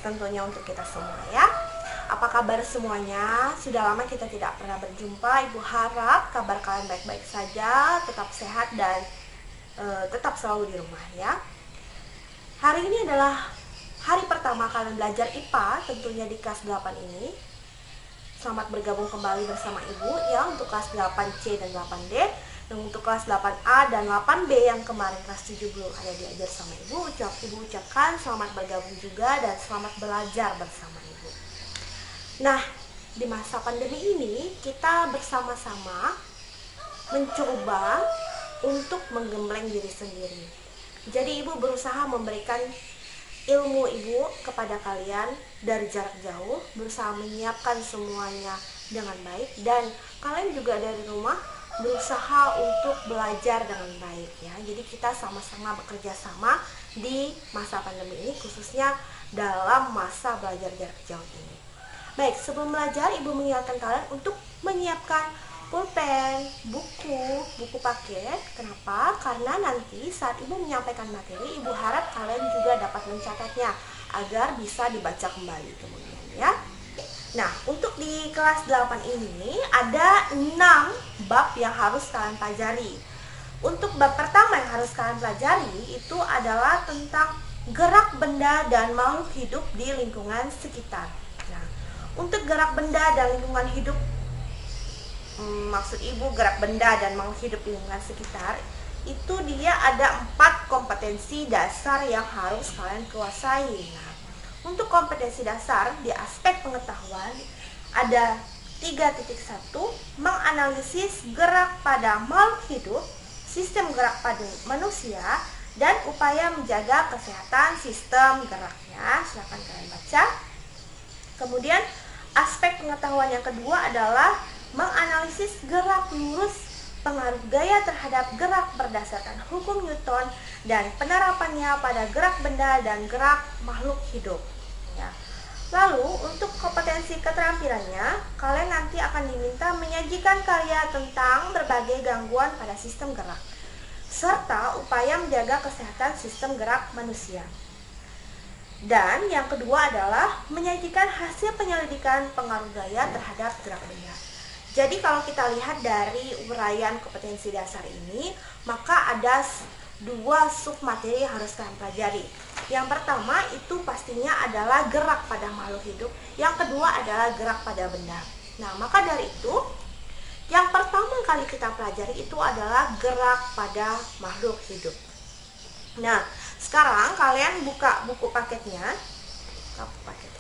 tentunya untuk kita semua ya. Apa kabar semuanya? Sudah lama kita tidak pernah berjumpa. Ibu harap kabar kalian baik-baik saja, tetap sehat dan tetap selalu di rumah ya. Hari ini adalah hari pertama kalian belajar IPA tentunya di kelas 8 ini. Selamat bergabung kembali bersama Ibu ya untuk kelas 8C dan 8D. Dan untuk kelas 8A dan 8B yang kemarin kelas 7 belum ada diajar sama Ibu, Ibu ucapkan selamat bergabung juga dan selamat belajar bersama Ibu. Nah, di masa pandemi ini kita bersama-sama mencoba untuk menggembleng diri sendiri. Jadi Ibu berusaha memberikan ilmu Ibu kepada kalian dari jarak jauh, berusaha menyiapkan semuanya dengan baik, dan kalian juga dari rumah berusaha untuk belajar dengan baik ya. Jadi kita sama-sama bekerja sama di masa pandemi ini, khususnya dalam masa belajar jarak jauh ini. Baik, sebelum belajar Ibu mengingatkan kalian untuk menyiapkan pulpen, buku paket. Kenapa? Karena nanti saat Ibu menyampaikan materi, Ibu harap kalian juga dapat mencatatnya agar bisa dibaca kembali kemudian ya. Nah, untuk di kelas 8 ini ada 6 bab yang harus kalian pelajari. Untuk bab pertama yang harus kalian pelajari itu adalah tentang gerak benda dan makhluk hidup di lingkungan sekitar. Nah, untuk gerak benda dan lingkungan hidup, maksud Ibu gerak benda dan makhluk hidup di lingkungan sekitar, itu dia ada 4 kompetensi dasar yang harus kalian kuasai. Nah, untuk kompetensi dasar di aspek pengetahuan ada 3.1, menganalisis gerak pada makhluk hidup, sistem gerak pada manusia, dan upaya menjaga kesehatan sistem geraknya. Silakan kalian baca. Kemudian aspek pengetahuan yang kedua adalah menganalisis gerak lurus, pengaruh gaya terhadap gerak berdasarkan hukum Newton, dan penerapannya pada gerak benda dan gerak makhluk hidup ya. Lalu untuk kompetensi keterampilannya, kalian nanti akan diminta menyajikan karya tentang berbagai gangguan pada sistem gerak serta upaya menjaga kesehatan sistem gerak manusia. Dan yang kedua adalah menyajikan hasil penyelidikan pengaruh gaya terhadap gerak benda. Jadi kalau kita lihat dari uraian kompetensi dasar ini, maka ada 2 submateri yang harus kalian pelajari. Yang pertama itu pastinya adalah gerak pada makhluk hidup. Yang kedua adalah gerak pada benda. Nah, maka dari itu, yang pertama kali kita pelajari itu adalah gerak pada makhluk hidup. Nah, sekarang kalian buka buku paketnya.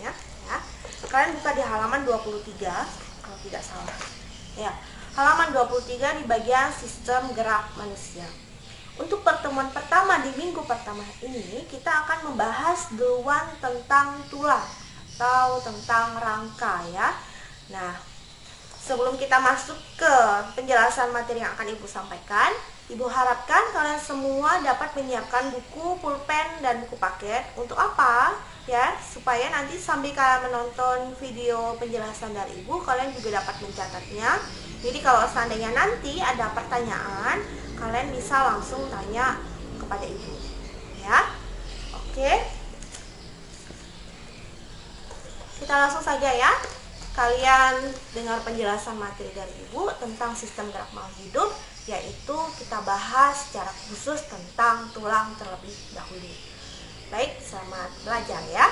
Ya. Kalian buka di halaman 23 kalau tidak salah. Ya, halaman 23 di bagian sistem gerak manusia. Untuk pertemuan pertama di minggu pertama ini, kita akan membahas duluan tentang tulang atau tentang rangka ya. Nah, sebelum kita masuk ke penjelasan materi yang akan Ibu sampaikan, Ibu harapkan kalian semua dapat menyiapkan buku, pulpen, dan buku paket. Untuk apa? Ya, supaya nanti sambil kalian menonton video penjelasan dari Ibu, kalian juga dapat mencatatnya. Jadi kalau seandainya nanti ada pertanyaan, kalian bisa langsung tanya kepada Ibu ya. Oke, kita langsung saja ya. Kalian dengar penjelasan materi dari Ibu tentang sistem gerak makhluk hidup, yaitu kita bahas secara khusus tentang tulang terlebih dahulu. Baik, selamat belajar ya.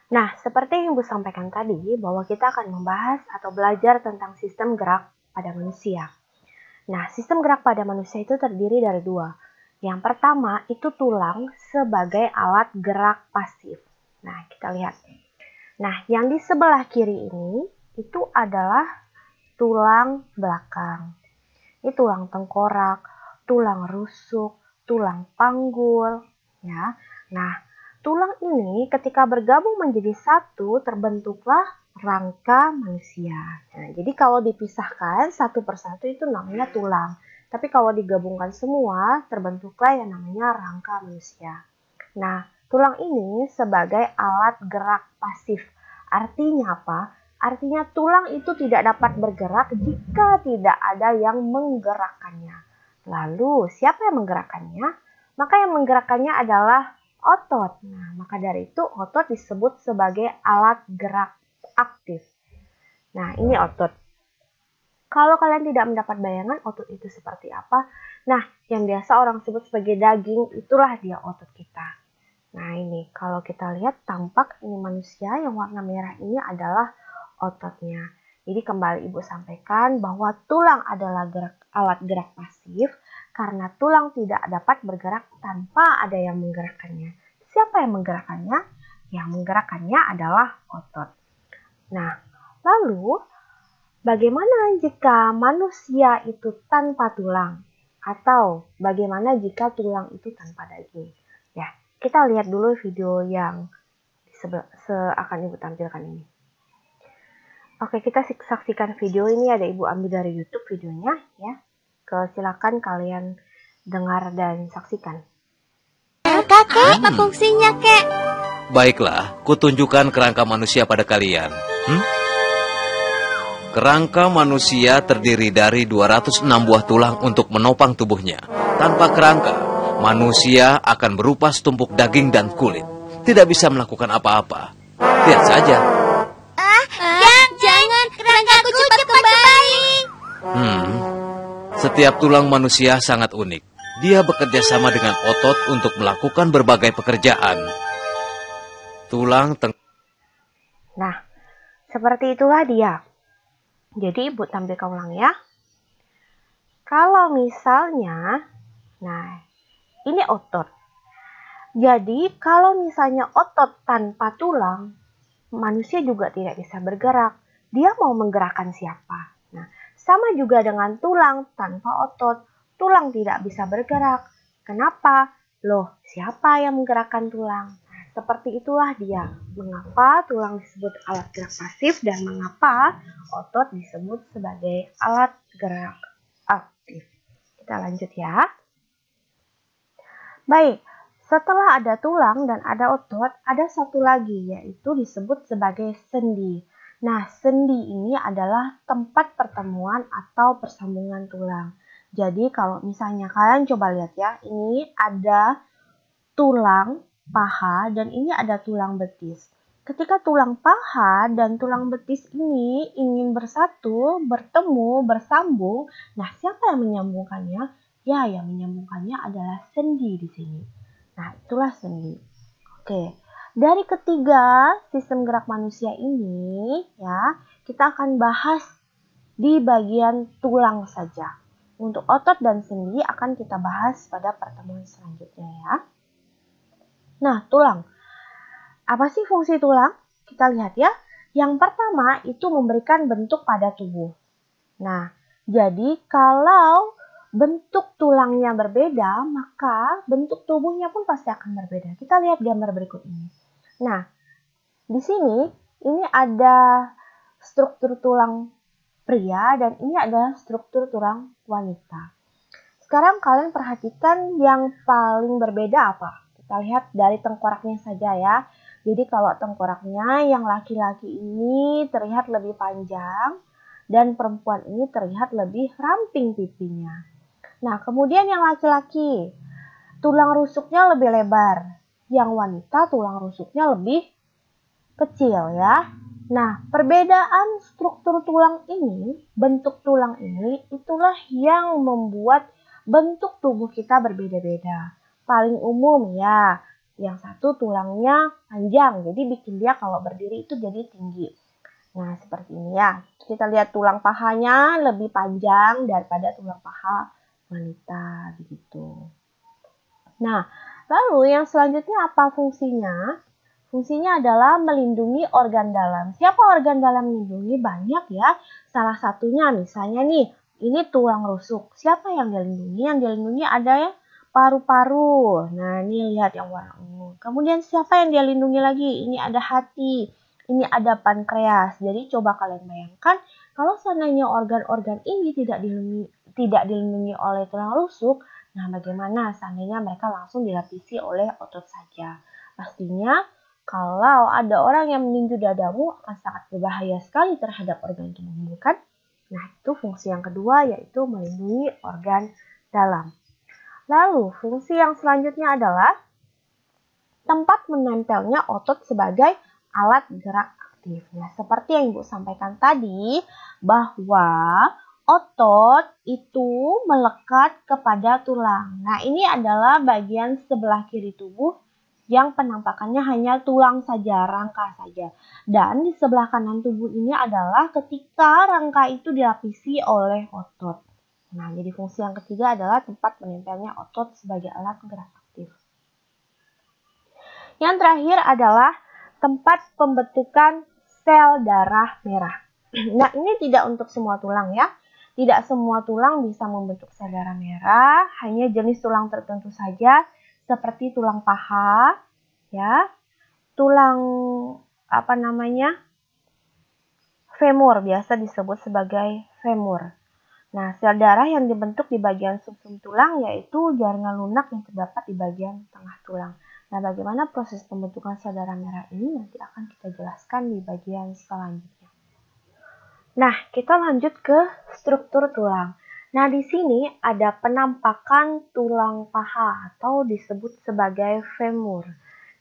Nah, seperti yang Ibu sampaikan tadi, bahwa kita akan membahas atau belajar tentang sistem gerak pada manusia. Nah, sistem gerak pada manusia itu terdiri dari 2. Yang pertama itu tulang sebagai alat gerak pasif. Nah, kita lihat. Nah, yang di sebelah kiri ini itu adalah tulang belakang. Ini tulang tengkorak, tulang rusuk, tulang panggul, ya. Nah, tulang ini ketika bergabung menjadi satu terbentuklah rangka manusia. Nah, jadi kalau dipisahkan satu persatu itu namanya tulang. Tapi kalau digabungkan semua terbentuklah yang namanya rangka manusia. Nah, tulang ini sebagai alat gerak pasif. Artinya apa? Artinya tulang itu tidak dapat bergerak jika tidak ada yang menggerakkannya. Lalu siapa yang menggerakkannya? Maka yang menggerakkannya adalah otot. Nah, maka dari itu otot disebut sebagai alat gerak aktif. Nah, ini otot. Kalau kalian tidak mendapat bayangan otot itu seperti apa, nah yang biasa orang sebut sebagai daging, itulah dia otot kita. Nah ini, kalau kita lihat tampak ini manusia yang warna merah ini adalah ototnya. Jadi kembali Ibu sampaikan bahwa tulang adalah alat gerak pasif karena tulang tidak dapat bergerak tanpa ada yang menggerakkannya. Siapa yang menggerakkannya? Yang menggerakkannya adalah otot. Nah, lalu bagaimana jika manusia itu tanpa tulang? Atau bagaimana jika tulang itu tanpa daging? Ya, kita lihat dulu video yang akan Ibu tampilkan ini. Oke, kita saksikan video ini, ada Ibu ambil dari YouTube videonya ya. Silakan kalian dengar dan saksikan. Kakek, apa fungsinya, Kek? Baiklah, kutunjukkan kerangka manusia pada kalian. Kerangka manusia terdiri dari 206 buah tulang untuk menopang tubuhnya. Tanpa kerangka, manusia akan berupa setumpuk daging dan kulit. Tidak bisa melakukan apa-apa. Lihat saja. Jangan, kerangkaku cepat kembali. Setiap tulang manusia sangat unik. Dia bekerja sama dengan otot untuk melakukan berbagai pekerjaan. Nah, seperti itulah dia. Jadi Ibu tampilkan ulang ya. Kalau misalnya, nah ini otot. Jadi kalau misalnya otot tanpa tulang, manusia juga tidak bisa bergerak. Dia mau menggerakkan siapa? Nah, sama juga dengan tulang tanpa otot. Tulang tidak bisa bergerak. Kenapa? Loh, siapa yang menggerakkan tulang? Nah, seperti itulah dia. Mengapa tulang disebut alat gerak pasif dan mengapa otot disebut sebagai alat gerak aktif. Kita lanjut ya. Baik, setelah ada tulang dan ada otot, ada satu lagi yaitu disebut sebagai sendi. Nah, sendi ini adalah tempat pertemuan atau persambungan tulang. Jadi kalau misalnya kalian coba lihat ya, ini ada tulang paha dan ini ada tulang betis. Ketika tulang paha dan tulang betis ini ingin bersatu, bertemu, bersambung, nah siapa yang menyambungkannya? Ya, yang menyambungkannya adalah sendi di sini. Nah, itulah sendi. Oke, dari ketiga sistem gerak manusia ini ya, kita akan bahas di bagian tulang saja. Untuk otot dan sendi akan kita bahas pada pertemuan selanjutnya ya. Nah, tulang. Apa sih fungsi tulang? Kita lihat ya. Yang pertama itu memberikan bentuk pada tubuh. Nah, jadi kalau bentuk tulangnya berbeda, maka bentuk tubuhnya pun pasti akan berbeda. Kita lihat gambar berikut ini. Nah, di sini ini ada struktur tulang pria dan ini adalah struktur tulang wanita. Sekarang kalian perhatikan yang paling berbeda apa? Kita lihat dari tengkoraknya saja ya. Jadi kalau tengkoraknya yang laki-laki ini terlihat lebih panjang dan perempuan ini terlihat lebih ramping pipinya. Nah, kemudian yang laki-laki tulang rusuknya lebih lebar, yang wanita tulang rusuknya lebih kecil ya. Nah, perbedaan struktur tulang ini, bentuk tulang ini, itulah yang membuat bentuk tubuh kita berbeda-beda. Paling umum ya, yang satu tulangnya panjang, jadi bikin dia kalau berdiri itu jadi tinggi. Nah, seperti ini ya. Kita lihat tulang pahanya lebih panjang daripada tulang paha wanita, begitu. Nah, lalu yang selanjutnya apa fungsinya? Fungsinya adalah melindungi organ dalam. Siapa organ dalam melindungi? Banyak ya. Salah satunya misalnya nih, ini tulang rusuk. Siapa yang dilindungi? Yang dilindungi ada ya paru-paru. Nah, ini lihat yang warna ungu. Kemudian siapa yang dilindungi lagi? Ini ada hati. Ini ada pankreas. Jadi coba kalian bayangkan kalau seandainya organ-organ ini tidak dilindungi oleh tulang rusuk, nah bagaimana seandainya mereka langsung dilapisi oleh otot saja? Pastinya kalau ada orang yang meninju dadamu akan sangat berbahaya sekali terhadap organ tubuhmu kan? Nah, itu fungsi yang kedua yaitu melindungi organ dalam. Lalu, fungsi yang selanjutnya adalah tempat menempelnya otot sebagai alat gerak aktif. Nah, seperti yang Ibu sampaikan tadi, bahwa otot itu melekat kepada tulang. Nah, ini adalah bagian sebelah kiri tubuh yang penampakannya hanya tulang saja, rangka saja. Dan di sebelah kanan tubuh ini adalah ketika rangka itu dilapisi oleh otot. Nah, jadi fungsi yang ketiga adalah tempat menempelnya otot sebagai alat gerak aktif. Yang terakhir adalah tempat pembentukan sel darah merah. Nah, ini tidak untuk semua tulang ya. Tidak semua tulang bisa membentuk sel darah merah, hanya jenis tulang tertentu saja seperti tulang paha, ya. Tulang femur biasa disebut sebagai femur. Nah, sel darah yang dibentuk di bagian sumsum tulang yaitu jaringan lunak yang terdapat di bagian tengah tulang. Nah, bagaimana proses pembentukan sel darah merah ini nanti akan kita jelaskan di bagian selanjutnya. Nah, kita lanjut ke struktur tulang. Nah, di sini ada penampakan tulang paha atau disebut sebagai femur.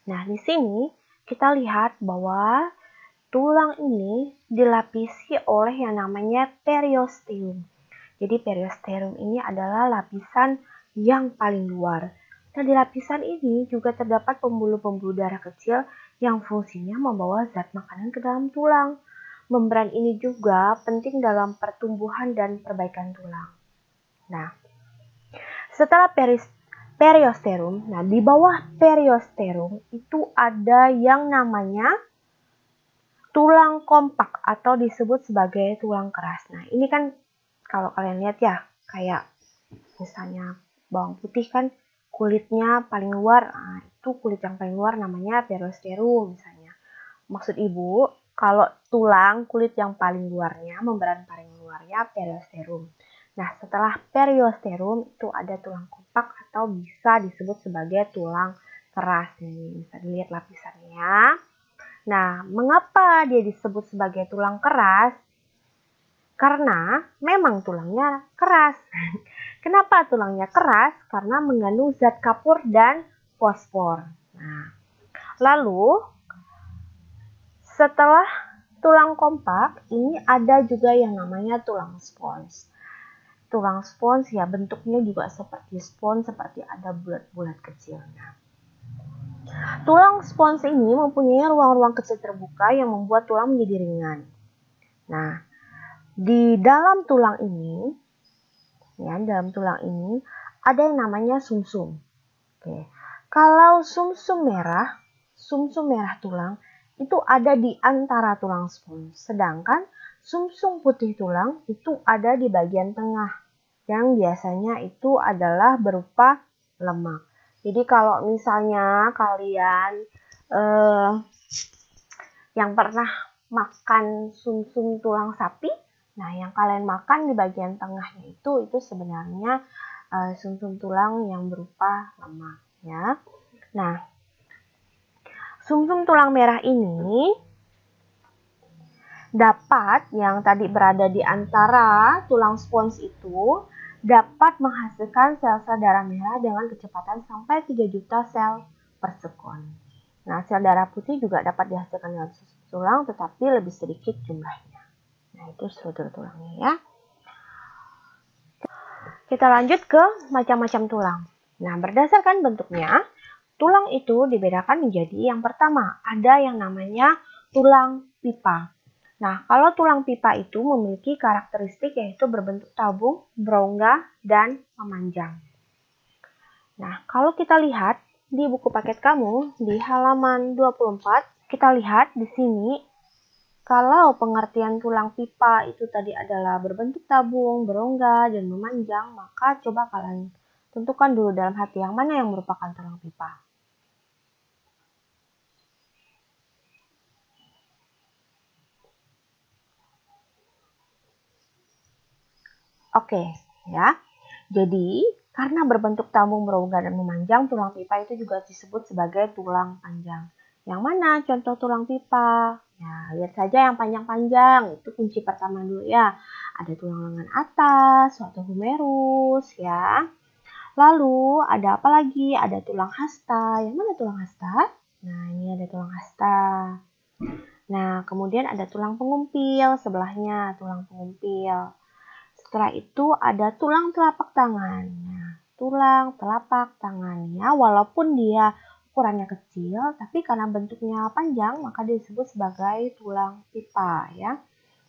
Nah, di sini kita lihat bahwa tulang ini dilapisi oleh yang namanya periosteum. Jadi periosteum ini adalah lapisan yang paling luar. Nah, di lapisan ini juga terdapat pembuluh-pembuluh darah kecil yang fungsinya membawa zat makanan ke dalam tulang. Membran ini juga penting dalam pertumbuhan dan perbaikan tulang. Nah, setelah periosteum, nah di bawah periosteum itu ada yang namanya tulang kompak atau disebut sebagai tulang keras. Nah, ini kan kalau kalian lihat ya, kayak misalnya bawang putih kan kulitnya paling luar, nah, itu kulit yang paling luar namanya periosteum misalnya. Maksud Ibu, kalau tulang kulit yang paling luarnya, membran paling luarnya periosteum. Nah, setelah periosteum itu ada tulang kompak atau bisa disebut sebagai tulang keras. Nih, bisa dilihat lapisannya. Nah, mengapa dia disebut sebagai tulang keras? Karena memang tulangnya keras. Kenapa tulangnya keras? Karena mengandung zat kapur dan fosfor. Nah, lalu setelah tulang kompak, ini ada juga yang namanya tulang spons. Tulang spons ya bentuknya juga seperti spons, seperti ada bulat-bulat kecil. Nah, tulang spons ini mempunyai ruang-ruang kecil terbuka yang membuat tulang menjadi ringan. Nah, di dalam tulang ini, ada yang namanya sumsum. Oke. Kalau sumsum merah tulang itu ada di antara tulang spons. Sedangkan sumsum putih tulang itu ada di bagian tengah, yang biasanya itu adalah berupa lemak. Jadi kalau misalnya kalian yang pernah makan sumsum tulang sapi, nah yang kalian makan di bagian tengahnya itu sebenarnya sumsum tulang yang berupa lemak ya. Nah, sumsum tulang merah ini dapat, yang tadi berada di antara tulang spons itu, dapat menghasilkan sel-sel darah merah dengan kecepatan sampai 3 juta sel per sekon. Nah, sel darah putih juga dapat dihasilkan dalam sumsum tulang, tetapi lebih sedikit jumlahnya. Nah, itu struktur tulangnya ya. Kita lanjut ke macam-macam tulang. Nah, berdasarkan bentuknya, tulang itu dibedakan menjadi yang pertama, ada yang namanya tulang pipa. Nah, kalau tulang pipa itu memiliki karakteristik yaitu berbentuk tabung, berongga, dan memanjang. Nah, kalau kita lihat di buku paket kamu di halaman 24, kita lihat di sini kalau pengertian tulang pipa itu tadi adalah berbentuk tabung, berongga, dan memanjang, maka coba kalian tentukan dulu dalam hati yang mana yang merupakan tulang pipa. Oke, ya. Jadi, karena berbentuk tabung, berongga, dan memanjang, tulang pipa itu juga disebut sebagai tulang panjang. Yang mana contoh tulang pipa? Ya, lihat saja yang panjang-panjang. Itu kunci pertama dulu ya. Ada tulang lengan atas, suatu humerus ya. Lalu ada apa lagi? Ada tulang hasta. Yang mana tulang hasta? Nah, ini ada tulang hasta. Nah, kemudian ada tulang pengumpil, sebelahnya tulang pengumpil. Setelah itu ada tulang telapak tangan. Nah, tulang telapak tangannya walaupun dia ukurannya kecil, tapi karena bentuknya panjang maka disebut sebagai tulang pipa ya.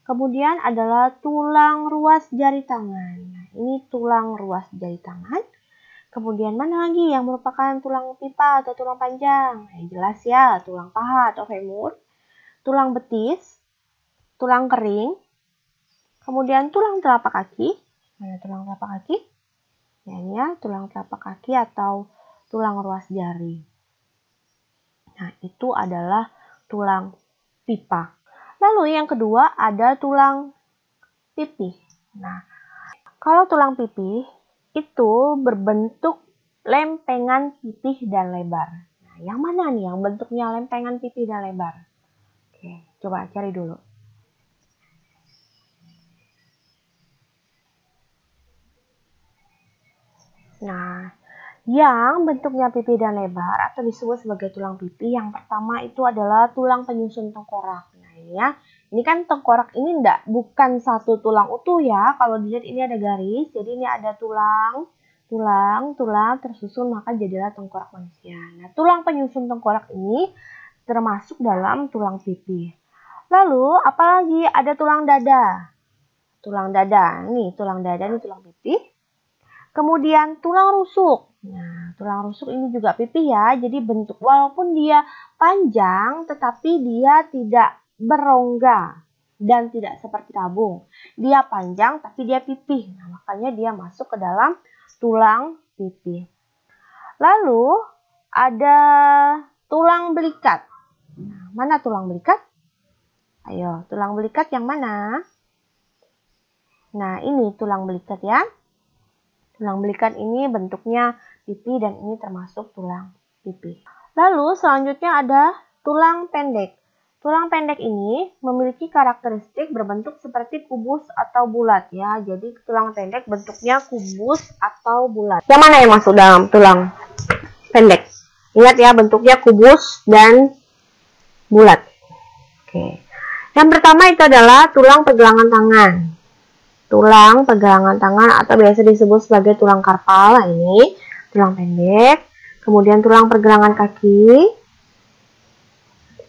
Kemudian adalah tulang ruas jari tangan. Nah, ini tulang ruas jari tangan. Kemudian mana lagi yang merupakan tulang pipa atau tulang panjang? Nah, jelas ya, tulang paha atau femur, tulang betis, tulang kering, kemudian tulang telapak kaki. Mana tulang telapak kaki? Ya, tulang telapak kaki atau tulang ruas jari. Nah, itu adalah tulang pipa. Lalu yang kedua ada tulang pipih. Nah, kalau tulang pipih itu berbentuk lempengan pipih dan lebar. Nah, yang mana nih yang bentuknya lempengan pipih dan lebar? Oke, coba cari dulu. Nah, yang bentuknya pipih dan lebar atau disebut sebagai tulang pipih yang pertama itu adalah tulang penyusun tengkorak. Nah, ini kan tengkorak ini bukan satu tulang utuh ya. Kalau dilihat ini ada garis, jadi ini ada tulang tersusun maka jadilah tengkorak manusia. Nah, tulang penyusun tengkorak ini termasuk dalam tulang pipih. Lalu apalagi ada tulang dada. Tulang dada, ini tulang dada, ini tulang pipih. Kemudian tulang rusuk. Nah, tulang rusuk ini juga pipih ya. Jadi bentuk walaupun dia panjang tetapi dia tidak berongga dan tidak seperti tabung. Dia panjang tapi dia pipih. Nah, makanya dia masuk ke dalam tulang pipih. Lalu ada tulang belikat. Nah, mana tulang belikat? Ayo, tulang belikat yang mana? Nah, ini tulang belikat ya. Tulang belikat ini bentuknya pipi dan ini termasuk tulang pipi. Lalu selanjutnya ada tulang pendek. Tulang pendek ini memiliki karakteristik berbentuk seperti kubus atau bulat ya. Jadi tulang pendek bentuknya kubus atau bulat. Yang mana yang masuk dalam tulang pendek? Ingat ya, bentuknya kubus dan bulat. Oke. Yang pertama itu adalah tulang pergelangan tangan. Tulang pergelangan tangan atau biasa disebut sebagai tulang karpal. Nah, ini tulang pendek. Kemudian tulang pergelangan kaki.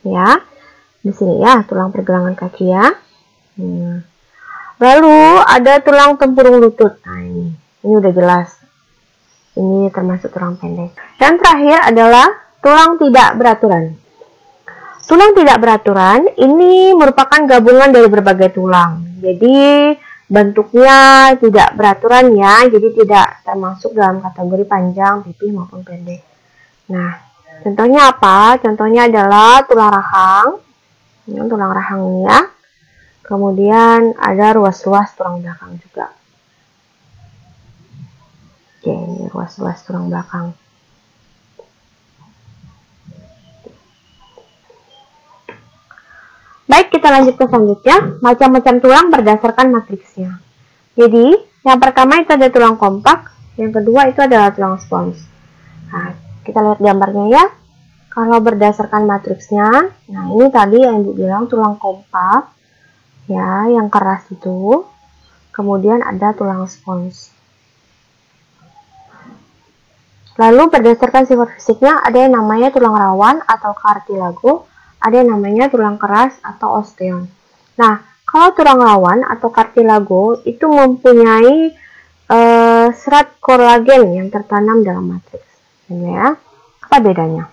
Ya. Di sini ya, tulang pergelangan kaki ya. Lalu ada tulang tempurung lutut. Nah, ini udah jelas. Ini termasuk tulang pendek. Yang terakhir adalah tulang tidak beraturan. Tulang tidak beraturan ini merupakan gabungan dari berbagai tulang. Jadi bentuknya tidak beraturan ya, jadi tidak termasuk dalam kategori panjang, pipih maupun pendek. Nah, contohnya apa? Contohnya adalah tulang rahang. Ini tulang rahang ini ya. Kemudian ada ruas-ruas tulang belakang juga. Oke, ini ruas-ruas tulang belakang. Baik, kita lanjut ke selanjutnya. Macam-macam tulang berdasarkan matriksnya. Jadi, yang pertama itu ada tulang kompak. Yang kedua itu adalah tulang spons. Nah, kita lihat gambarnya ya. Kalau berdasarkan matriksnya, nah ini tadi yang Ibu bilang tulang kompak. Ya, yang keras itu. Kemudian ada tulang spons. Lalu berdasarkan sifat fisiknya ada yang namanya tulang rawan atau kartilago. Ada yang namanya tulang keras atau osteon. Nah, kalau tulang rawan atau kartilago itu mempunyai serat kolagen yang tertanam dalam matriks. Ya, apa bedanya?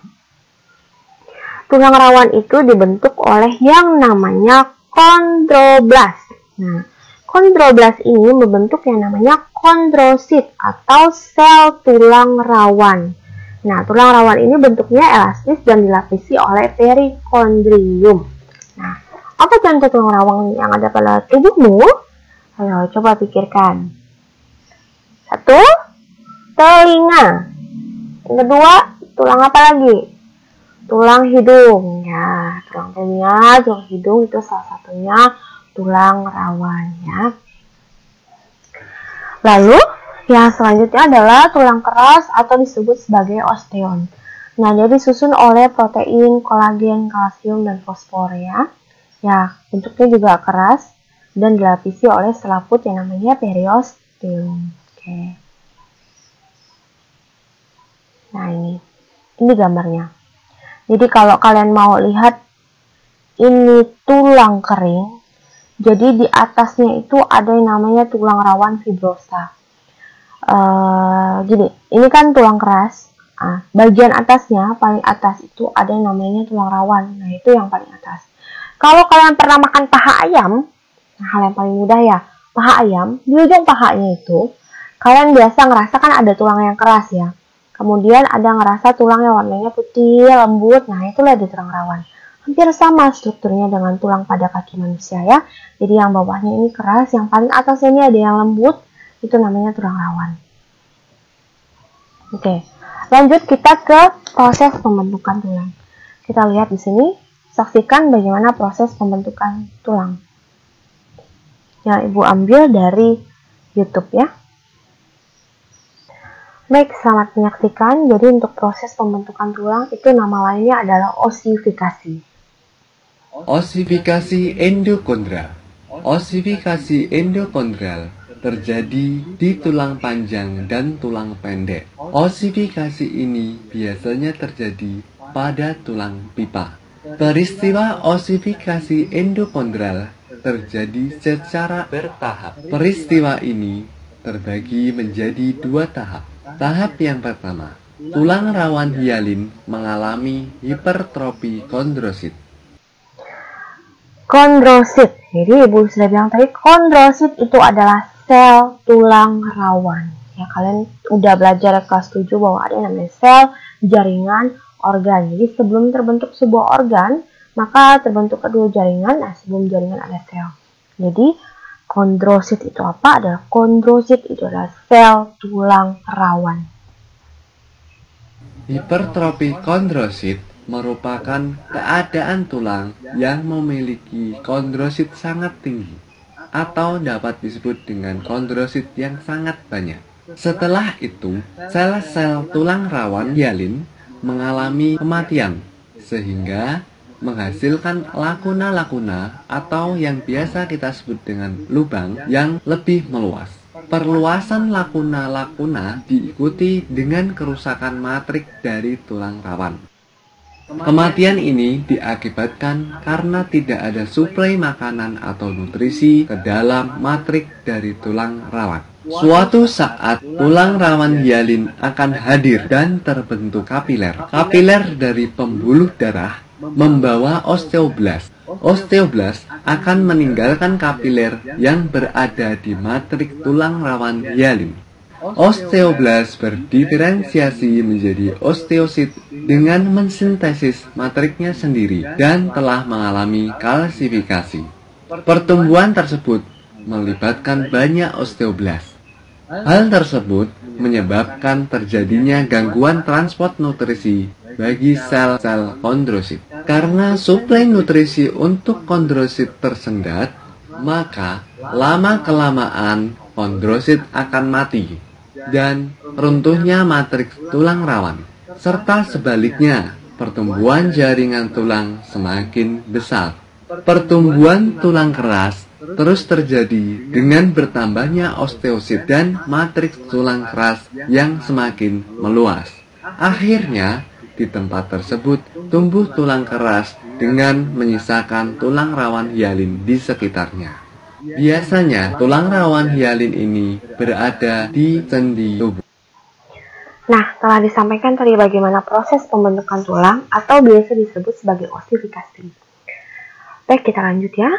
Tulang rawan itu dibentuk oleh yang namanya kondroblast. Nah, kondroblast ini membentuk yang namanya kondrosit atau sel tulang rawan. Nah, tulang rawan ini bentuknya elastis dan dilapisi oleh perikondrium. Nah, apa contoh tulang rawan yang ada pada tubuhmu? Ayo, coba pikirkan. 1, telinga. Yang kedua, tulang apa lagi? Tulang hidung. Ya, tulang telinga, tulang hidung itu salah satunya tulang rawan ya. Lalu yang selanjutnya adalah tulang keras atau disebut sebagai osteon. Nah, dia disusun oleh protein, kolagen, kalsium, dan fosfor ya. Ya, bentuknya juga keras dan dilapisi oleh selaput yang namanya periosteum. Oke. Nah, ini gambarnya. Jadi kalau kalian mau lihat ini tulang kering, jadi di atasnya itu ada yang namanya tulang rawan fibrosa. Gini, ini kan tulang keras. Bagian atasnya, paling atas itu ada yang namanya tulang rawan. Nah, itu yang paling atas. Kalau kalian pernah makan paha ayam, nah hal yang paling mudah ya, paha ayam, di ujung pahanya itu, kalian biasa ngerasa kan ada tulang yang keras ya. Kemudian ada ngerasa tulang yang warnanya putih, lembut, nah itulah di tulang rawan. Hampir sama strukturnya dengan tulang pada kaki manusia ya. Jadi yang bawahnya ini keras, yang paling atasnya ini ada yang lembut, itu namanya tulang rawan. Oke, lanjut kita ke proses pembentukan tulang. Kita lihat di sini, saksikan bagaimana proses pembentukan tulang. Yang Ibu ambil dari YouTube ya. Baik, selamat menyaksikan. Jadi untuk proses pembentukan tulang itu nama lainnya adalah osifikasi. Osifikasi endokondral. Osifikasi endokondral terjadi di tulang panjang dan tulang pendek. Osifikasi ini biasanya terjadi pada tulang pipa. Peristiwa osifikasi endokondral terjadi secara bertahap. Peristiwa ini terbagi menjadi 2 tahap. Tahap yang pertama, tulang rawan hialin mengalami hipertrofi kondrosit. Kondrosit. Jadi Ibu sudah bilang tadi, kondrosit itu adalah sel tulang rawan. Ya, kalian udah belajar kelas 7 bahwa ada yang namanya sel, jaringan, organ. Jadi sebelum terbentuk sebuah organ, maka terbentuk kedua jaringan. Nah, sebelum jaringan ada sel. Jadi kondrosit itu apa? Adalah kondrosit itu adalah sel tulang rawan. Hipertrofi kondrosit merupakan keadaan tulang yang memiliki kondrosit sangat tinggi atau dapat disebut dengan kondrosit yang sangat banyak. Setelah itu, sel-sel tulang rawan hialin mengalami kematian sehingga menghasilkan lakuna-lakuna atau yang biasa kita sebut dengan lubang yang lebih meluas. Perluasan lakuna-lakuna diikuti dengan kerusakan matrik dari tulang rawan. Kematian ini diakibatkan karena tidak ada suplai makanan atau nutrisi ke dalam matrik dari tulang rawan. Suatu saat, tulang rawan hialin akan hadir dan terbentuk kapiler. Kapiler dari pembuluh darah membawa osteoblast. Osteoblast akan meninggalkan kapiler yang berada di matrik tulang rawan hialin. Osteoblast berdiferensiasi menjadi osteosit dengan mensintesis matriknya sendiri dan telah mengalami kalsifikasi. Pertumbuhan tersebut melibatkan banyak osteoblast. Hal tersebut menyebabkan terjadinya gangguan transport nutrisi bagi sel-sel kondrosit. Karena suplai nutrisi untuk kondrosit tersendat, maka lama-kelamaan kondrosit akan mati dan runtuhnya matriks tulang rawan. Serta sebaliknya, pertumbuhan jaringan tulang semakin besar. Pertumbuhan tulang keras terus terjadi dengan bertambahnya osteosit dan matriks tulang keras yang semakin meluas. Akhirnya, di tempat tersebut tumbuh tulang keras dengan menyisakan tulang rawan hialin di sekitarnya. Biasanya, tulang rawan hialin ini berada di sendi tubuh. Nah, telah disampaikan tadi bagaimana proses pembentukan tulang atau biasa disebut sebagai osifikasi. Baik, kita lanjut ya.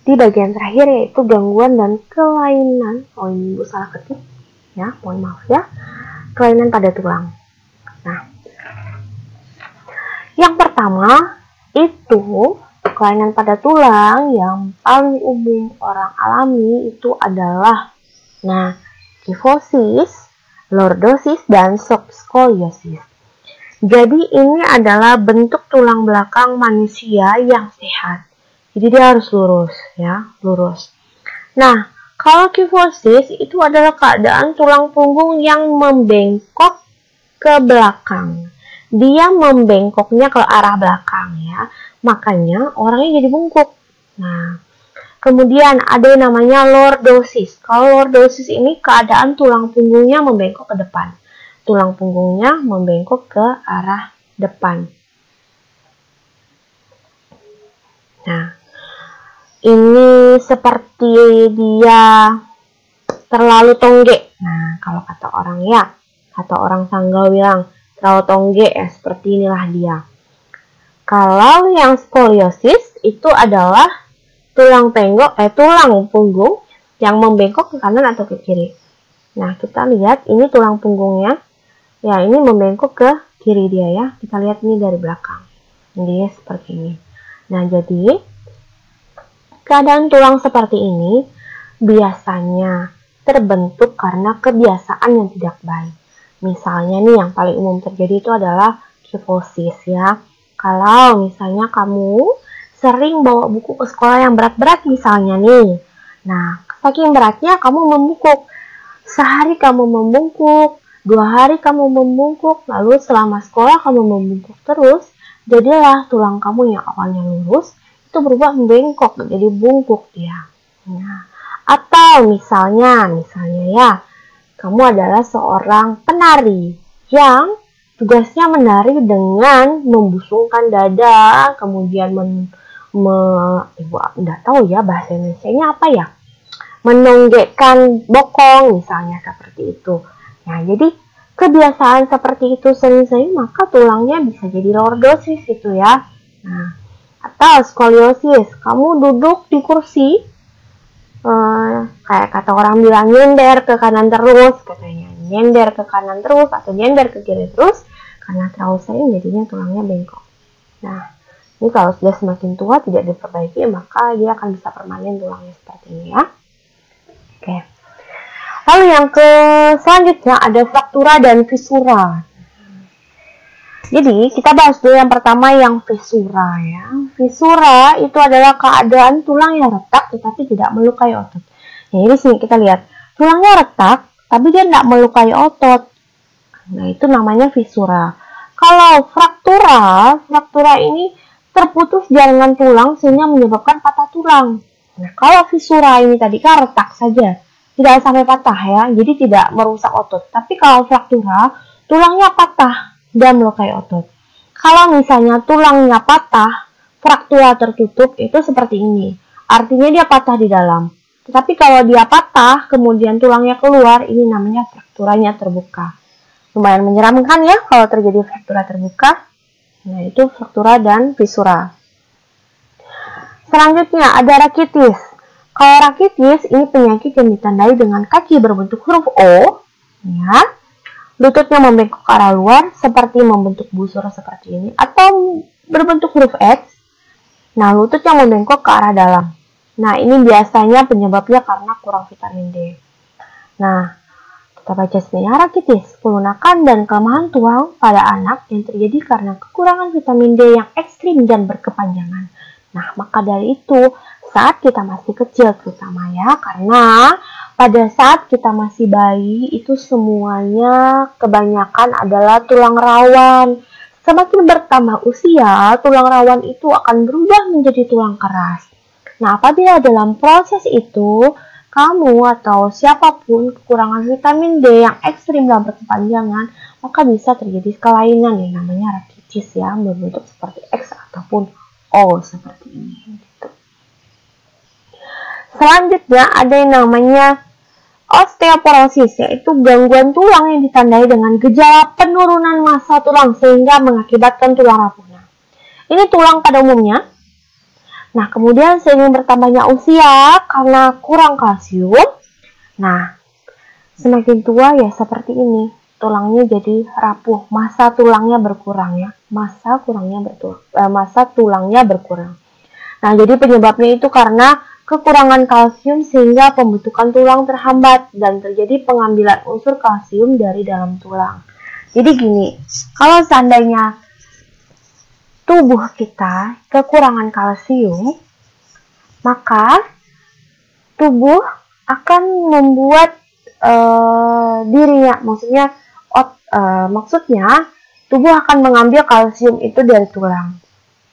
Di bagian terakhir yaitu gangguan dan kelainan. Oh, ini Ibu salah ketik ya, mohon maaf ya. Kelainan pada tulang. Nah, yang pertama itu kelainan pada tulang yang paling umum orang alami itu adalah kyphosis, lordosis, dan subscoliosis. Jadi ini adalah bentuk tulang belakang manusia yang sehat. Jadi dia harus lurus ya, lurus. Nah, kalau kyphosis itu adalah keadaan tulang punggung yang membengkok ke belakang. dia membengkoknya ke arah belakang ya. Makanya orangnya jadi bungkuk. Nah, kemudian ada yang namanya lordosis. Kalau lordosis ini keadaan tulang punggungnya membengkok ke depan. Tulang punggungnya membengkok ke arah depan. Nah, ini seperti dia terlalu tongge. Nah, kalau kata orang ya, kata orang Sanggau bilang terlalu tongge ya, seperti inilah dia. Kalau yang skoliosis itu adalah tulang punggung yang membengkok ke kanan atau ke kiri. Nah, kita lihat ini tulang punggungnya. Ya, ini membengkok ke kiri dia ya. Kita lihat ini dari belakang. Jadi seperti ini. Nah, jadi keadaan tulang seperti ini biasanya terbentuk karena kebiasaan yang tidak baik. Misalnya nih yang paling umum terjadi itu adalah kifosis ya. Kalau misalnya kamu sering bawa buku ke sekolah yang berat-berat misalnya nih. Nah, saking beratnya kamu membungkuk. Sehari kamu membungkuk, 2 hari kamu membungkuk, lalu selama sekolah kamu membungkuk terus, jadilah tulang kamu yang awalnya lurus itu berubah membengkok, jadi bungkuk dia. Nah, atau misalnya ya, kamu adalah seorang penari yang tugasnya menari dengan membusungkan dada, kemudian ibu enggak tahu ya bahasa Indonesianya apa ya, menonggekkan bokong misalnya seperti itu. Nah, jadi kebiasaan seperti itu sering-sering maka tulangnya bisa jadi lordosis itu ya. Nah, atau skoliosis, kamu duduk di kursi, kayak kata orang bilang nyender ke kanan terus, katanya nyender ke kanan terus atau nyender ke kiri terus, karena terlalu sering jadinya tulangnya bengkok. Nah, ini kalau sudah semakin tua tidak diperbaiki maka dia akan bisa permanen tulangnya seperti ini ya. Oke. Lalu yang selanjutnya ada fraktura dan fisura. Jadi kita bahas dulu yang pertama yang fisura ya. Fisura itu adalah keadaan tulang yang retak tetapi tidak melukai otot. Nah, ini sini kita lihat tulangnya retak tapi dia tidak melukai otot. Nah, itu namanya fisura. Kalau fraktura ini terputus jaringan tulang sehingga menyebabkan patah tulang. Nah, kalau fisura ini tadi kan retak saja, tidak sampai patah ya, jadi tidak merusak otot. Tapi kalau fraktura, tulangnya patah dan melukai otot. Kalau misalnya tulangnya patah, fraktura tertutup itu seperti ini. Artinya dia patah di dalam. Tetapi kalau dia patah, kemudian tulangnya keluar, ini namanya frakturanya terbuka. Lumayan menyeramkan ya kalau terjadi fraktura terbuka. Nah, itu fraktura dan fisura. Selanjutnya ada rakitis. Kalau rakitis ini penyakit yang ditandai dengan kaki berbentuk huruf O, ya. Lututnya membengkok ke arah luar seperti membentuk busur seperti ini, atau berbentuk huruf X. Nah, lutut yang membengkok ke arah dalam. Nah, ini biasanya penyebabnya karena kurang vitamin D. Nah, kita baca sebenarnya rakitis, pelunakan dan kelemahan tulang pada anak yang terjadi karena kekurangan vitamin D yang ekstrim dan berkepanjangan. Nah, maka dari itu, saat kita masih kecil terutama ya, karena pada saat kita masih bayi itu semuanya kebanyakan adalah tulang rawan. Semakin bertambah usia, tulang rawan itu akan berubah menjadi tulang keras. Nah, apabila dalam proses itu kamu atau siapapun kekurangan vitamin D yang ekstrim dan berkepanjangan, maka bisa terjadi kelainan yang namanya rakitis ya, berbentuk seperti X ataupun O seperti ini. Gitu. Selanjutnya ada yang namanya osteoporosis, yaitu gangguan tulang yang ditandai dengan gejala penurunan massa tulang sehingga mengakibatkan tulang rapuh. Ini tulang pada umumnya. Nah, kemudian seiring bertambahnya usia karena kurang kalsium, nah semakin tua ya seperti ini, tulangnya jadi rapuh, massa tulangnya berkurang ya, massa tulangnya berkurang. Nah, jadi penyebabnya itu karena kekurangan kalsium sehingga pembentukan tulang terhambat dan terjadi pengambilan unsur kalsium dari dalam tulang. Jadi gini, kalau seandainya tubuh kita kekurangan kalsium, maka tubuh akan membuat dirinya, maksudnya tubuh akan mengambil kalsium itu dari tulang.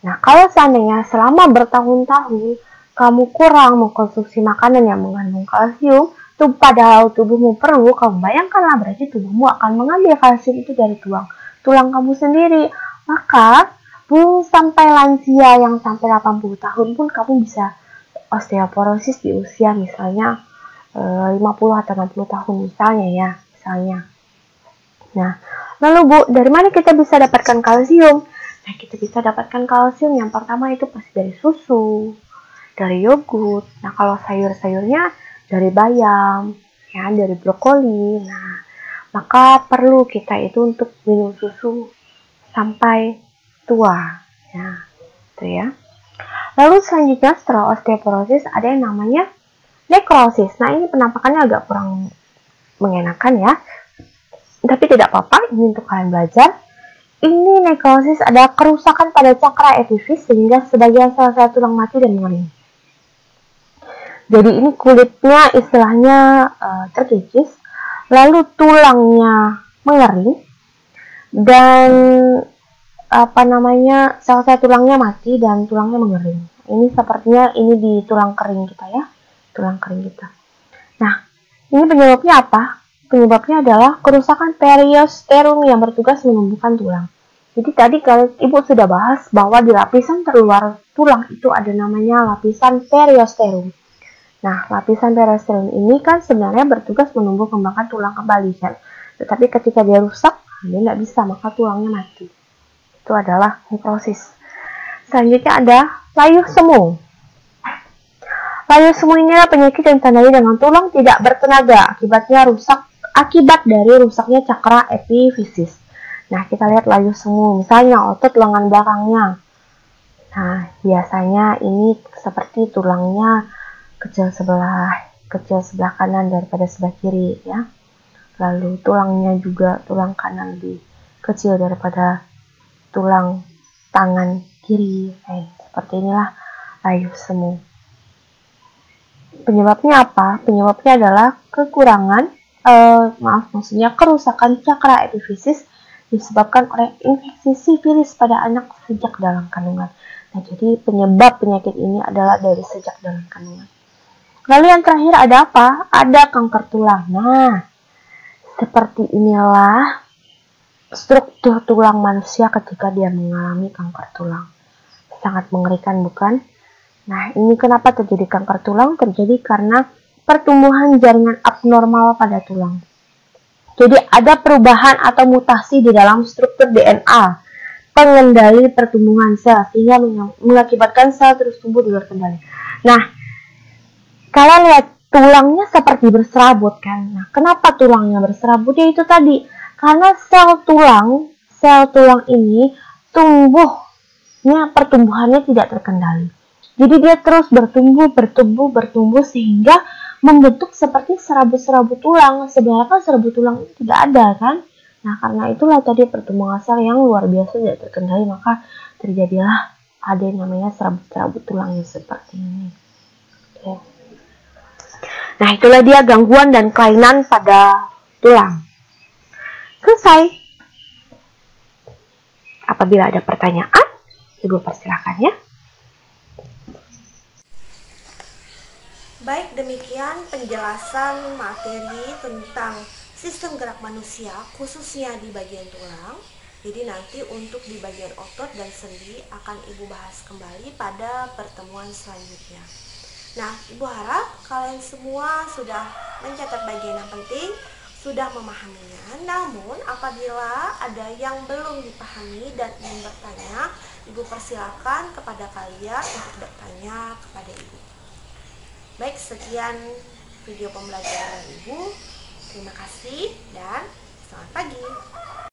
Nah, kalau seandainya selama bertahun-tahun kamu kurang mengkonsumsi makanan yang mengandung kalsium, padahal tubuhmu perlu, kamu bayangkanlah berarti tubuhmu akan mengambil kalsium itu dari tulang kamu sendiri. Maka, belum sampai lansia yang sampai 80 tahun pun kamu bisa osteoporosis di usia misalnya 50 atau 60 tahun misalnya. Nah, lalu Bu, dari mana kita bisa dapatkan kalsium? Nah, kita bisa dapatkan kalsium yang pertama itu pasti dari susu, dari yogurt. Nah, kalau sayur-sayurnya dari bayam, ya, dari brokoli. Nah, maka perlu kita itu untuk minum susu sampai tua, ya, itu ya. Lalu selanjutnya setelah osteoporosis ada yang namanya nekrosis. Nah, ini penampakannya agak kurang mengenakan ya, tapi tidak apa-apa, ini untuk kalian belajar. Ini nekrosis adalah kerusakan pada cakra epifis sehingga sebagian sel-sel tulang mati dan mengering. Jadi ini kulitnya istilahnya terkikis, lalu tulangnya mengering dan sel-sel tulangnya mati dan tulangnya mengering. Ini sepertinya ini di tulang kering kita ya, tulang kering kita. Nah, ini penyebabnya apa? Penyebabnya adalah kerusakan periosteum yang bertugas menumbuhkan tulang. Jadi tadi kalau Ibu sudah bahas bahwa di lapisan terluar tulang itu ada namanya lapisan periosteum. Nah, lapisan periosteum ini kan sebenarnya bertugas menumbuh kembangkan tulang kembali kan. Tetapi ketika dia rusak, dia nggak bisa, maka tulangnya mati. Itu adalah nekrosis. Selanjutnya ada layu semu. Layu semu ini adalah penyakit yang ditandai dengan tulang tidak bertenaga akibat dari rusaknya cakra epifisis. Nah, kita lihat layu semu, misalnya otot lengan belakangnya. Nah, biasanya ini seperti tulangnya kecil sebelah kanan daripada sebelah kiri ya. Lalu tulangnya juga tulang kanan lebih kecil daripada tulang tangan kiri. Seperti inilah layu semu. Penyebabnya apa? Penyebabnya adalah kerusakan cakra epifisis disebabkan oleh infeksi sifilis pada anak sejak dalam kandungan. Nah, jadi penyebab penyakit ini adalah dari sejak dalam kandungan. Lalu yang terakhir ada apa? Ada kanker tulang. Nah, seperti inilah struktur tulang manusia ketika dia mengalami kanker tulang. Sangat mengerikan, bukan? Nah, ini kenapa terjadi kanker tulang? Terjadi karena pertumbuhan jaringan abnormal pada tulang. Jadi ada perubahan atau mutasi di dalam struktur DNA pengendali pertumbuhan sel sehingga mengakibatkan sel terus tumbuh di luar kendali. Nah, kalian lihat tulangnya seperti berserabut kan? Nah, kenapa tulangnya berserabut? Ya itu tadi, karena sel tulang ini pertumbuhannya tidak terkendali. Jadi dia terus bertumbuh sehingga membentuk seperti serabut-serabut tulang. Sebenarnya kan serabut tulang itu tidak ada kan? Nah, karena itulah tadi pertumbuhan sel yang luar biasa tidak terkendali, maka terjadilah ada yang namanya serabut-serabut tulang yang seperti ini. Oke. Nah, itulah dia gangguan dan kelainan pada tulang. Selesai. Apabila ada pertanyaan, Ibu persilakan ya. Baik, demikian penjelasan materi tentang sistem gerak manusia, khususnya di bagian tulang. Jadi nanti untuk di bagian otot dan sendi akan Ibu bahas kembali pada pertemuan selanjutnya. Nah, Ibu harap kalian semua sudah mencatat bagian yang penting, sudah memahaminya. Namun, apabila ada yang belum dipahami dan ingin bertanya, Ibu persilakan kepada kalian untuk bertanya kepada Ibu. Baik, sekian video pembelajaran Ibu. Terima kasih dan selamat pagi.